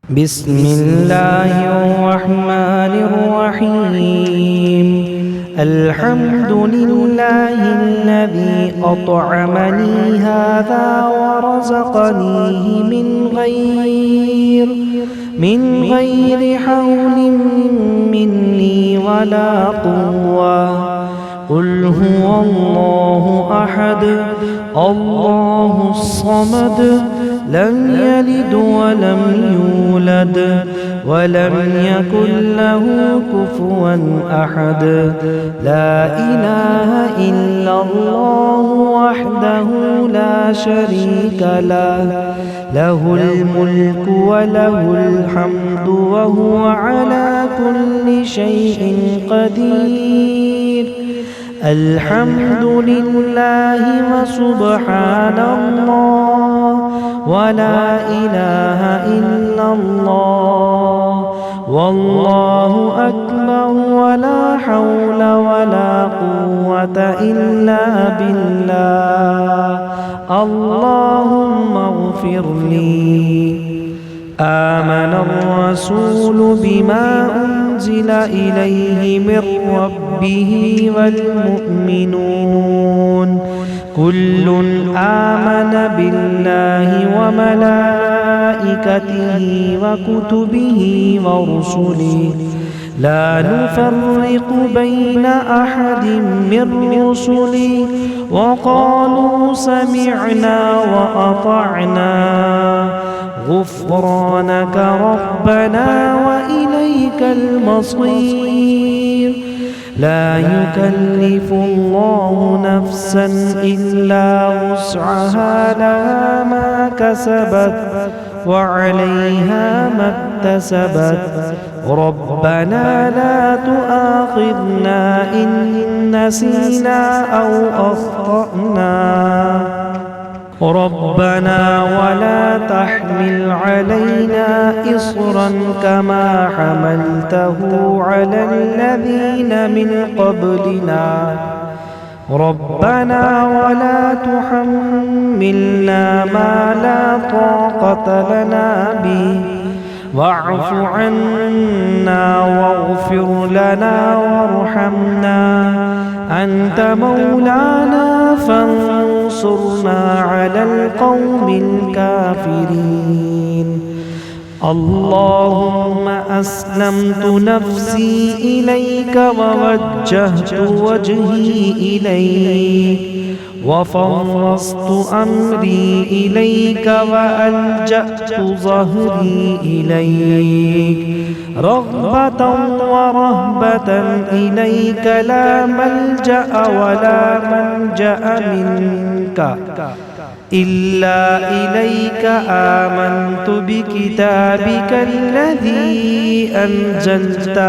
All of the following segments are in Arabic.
بسم الله الرحمن الرحيم. الحمد لله الذي أطعمني هذا ورزقنيه من غير حول مني ولا قوة. قل هو الله أحد الله الصمد لم يلد ولم يولد ولم يكن له كفوا أحد. لا إله إلا الله وحده لا شريك له، له الملك وله الحمد وهو على كل شيء قدير. الحمد لله وسبحان الله ولا إله إلا الله والله أكبر ولا حول ولا قوة إلا بالله. اللهم اغفر لي. آمن الرسول بما أنزل إليه من ربه والمؤمنون كل آمن بالله وملائكته وكتبه ورسله لا نفرق بين أحد من رسله وقالوا سمعنا وأطعنا غفرانك ربنا وإليك المصير. لا يكلف الله نفسا إلا وسعها لها ما كسبت وعليها ما اكتسبت. ربنا لا تؤاخذنا إن نسينا أو أخطأنا ربنا ولا تحمل علينا إصرا كما حملته على الذين من قبلنا ربنا ولا تحملنا ما لا طاقة لنا به واعف عنا واغفر لنا وارحمنا أنت مولانا فانصرنا على القوم الكافرين. اللهم أسلمت نفسي إليك ووجهت وجهي إليك وفوضت أمري إليك وألجأت ظهري إليك رغبة ورهبة إليك لا ملجأ ولا منجأ منك إلا إليك. آمنت بكتابك الذي أنزلت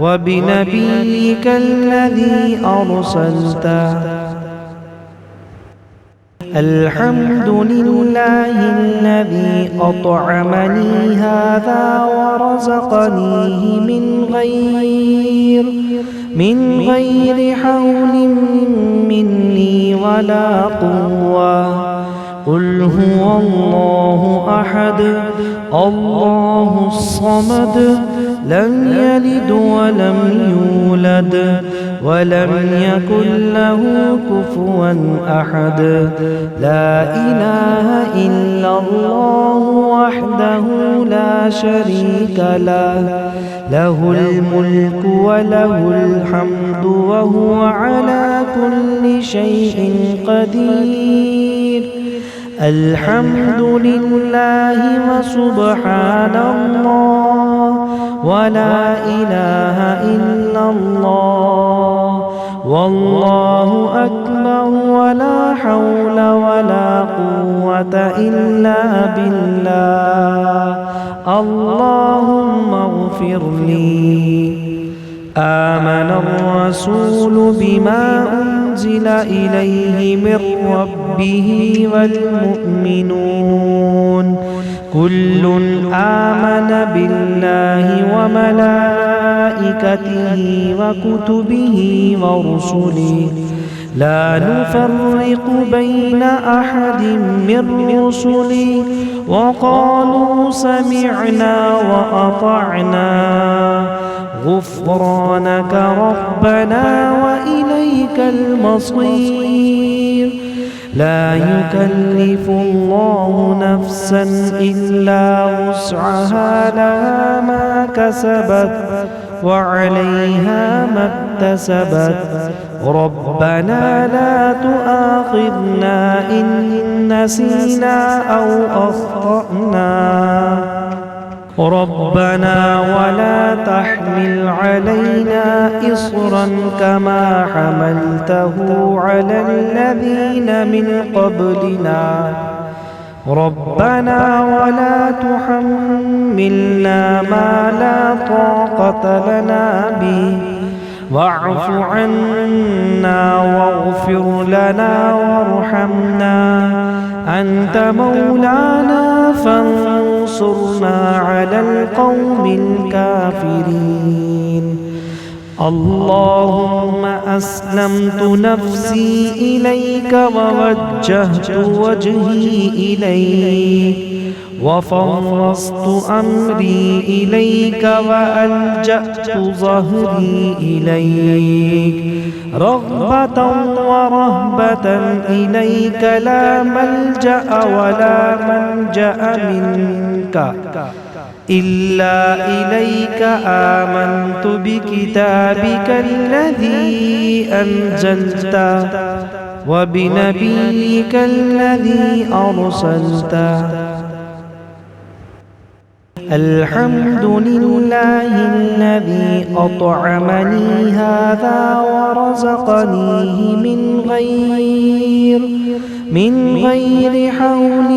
وبنبيك الذي أرسلت. الحمد لله الذي أطعمني هذا ورزقنيه من غير حول مني ولا قوة. قل هو الله أحد الله الصمد لم يلد ولم يولد ولم يكن له كفوا أحد. لا إله إلا الله وحده لا شريك له، له الملك وله الحمد وهو على كل شيء قدير. الحمد لله وسبحان الله ولا إله إلا الله والله أكبر ولا حول ولا قوة إلا بالله. اللهم اغفر لي. آمن الرسول بما أنزل إليه من ربه والمؤمنون كل آمن بالله وملائكته وكتبه ورسله لا نفرق بين أحد من رسله وقالوا سمعنا وأطعنا غفرانك ربنا وإليك المصير. لا يكلف الله نفسا إلا وسعها، لها ما كسبت وعليها ما اكتسبت. ربنا لا تؤاخذنا إن نسينا أو أخطأنا. ربنا ولا تحمل علينا إصرا كما حملته على الذين من قبلنا. ربنا ولا تحملنا ما لا طاقة لنا به، واعف عنا واغفر لنا وارحمنا، أنت مولانا فانصرنا على القوم الكافرين. اللهم أسلمت نفسي إليك ووجهت وجهي إليك، وفوضت أمري إليك وألجأت ظهري إليك، رغبة ورهبة إليك، لا ملجأ ولا منجأ منك إلا إليك. آمنت بكتابك الذي أنزلت وبنبيك الذي أرسلت. الحمد لله الذي أطعمني هذا ورزقنيه من غير حول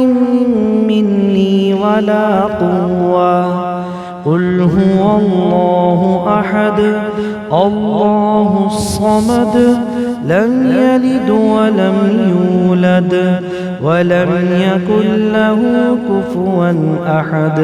مني ولا قوة. قل هو الله أحد الله الصمد، لم يلد ولم يولد ولم يكن له كفوا أحد.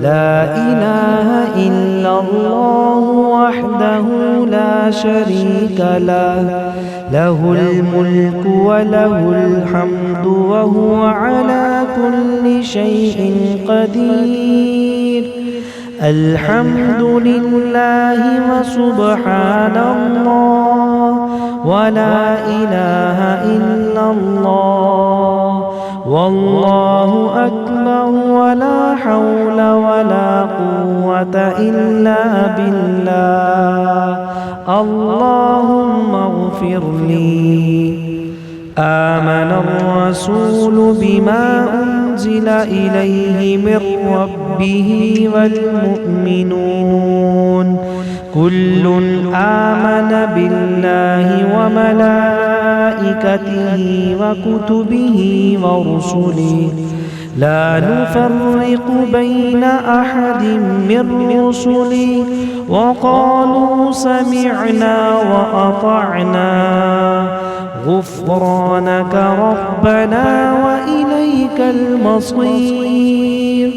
لا إله إلا الله وحده لا شريك له، له الملك وله الحمد وهو على كل شيء قدير. الحمد لله وسبحان الله ولا إله إلا الله والله أكبر، ولا حول ولا قوة إلا بالله. اللهم اغفر لي. آمن الرسول بما أنزل إليه من ربه والمؤمنون كل آمن بالله وملائكته وكتبه ورسله، لا نفرق بين أحد من رسله، وقالوا سمعنا وأطعنا غفرانك ربنا وإليك المصير.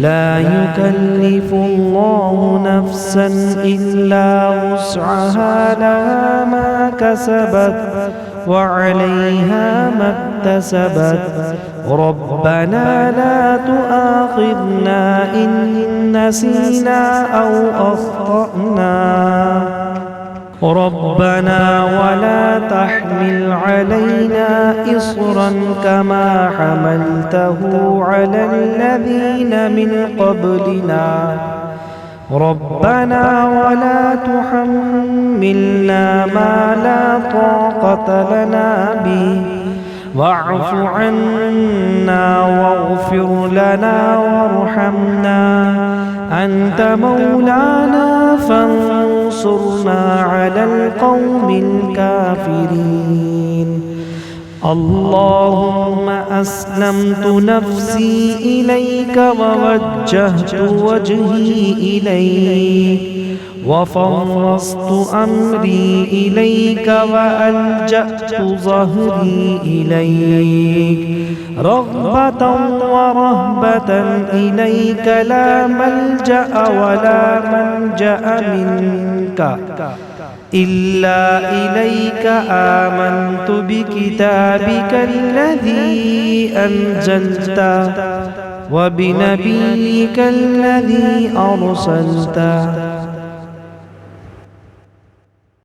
لا يكلف الله نفسا إلا وسعها، لها ما كسبت وعليها ما اكتسبت. ربنا لا تؤاخذنا إن نسينا أو أخطأنا. ربنا ولا تحمل علينا إصرا كما حملته على الذين من قبلنا. ربنا ولا تحملنا ما لا طاقة لنا به، واعف عنا واغفر لنا وارحمنا، أنت مولانا فانصرنا على القوم الكافرين. اللهم أسلمت نفسي إليك ووجهت وجهي إليك، وفوضت أمري إليك وألجأت ظهري إليك، رغبة ورهبة إليك، لا ملجأ ولا منجأ منك إلا إليك. آمنت بكتابك الذي أنزلت وبنبيك الذي أرسلته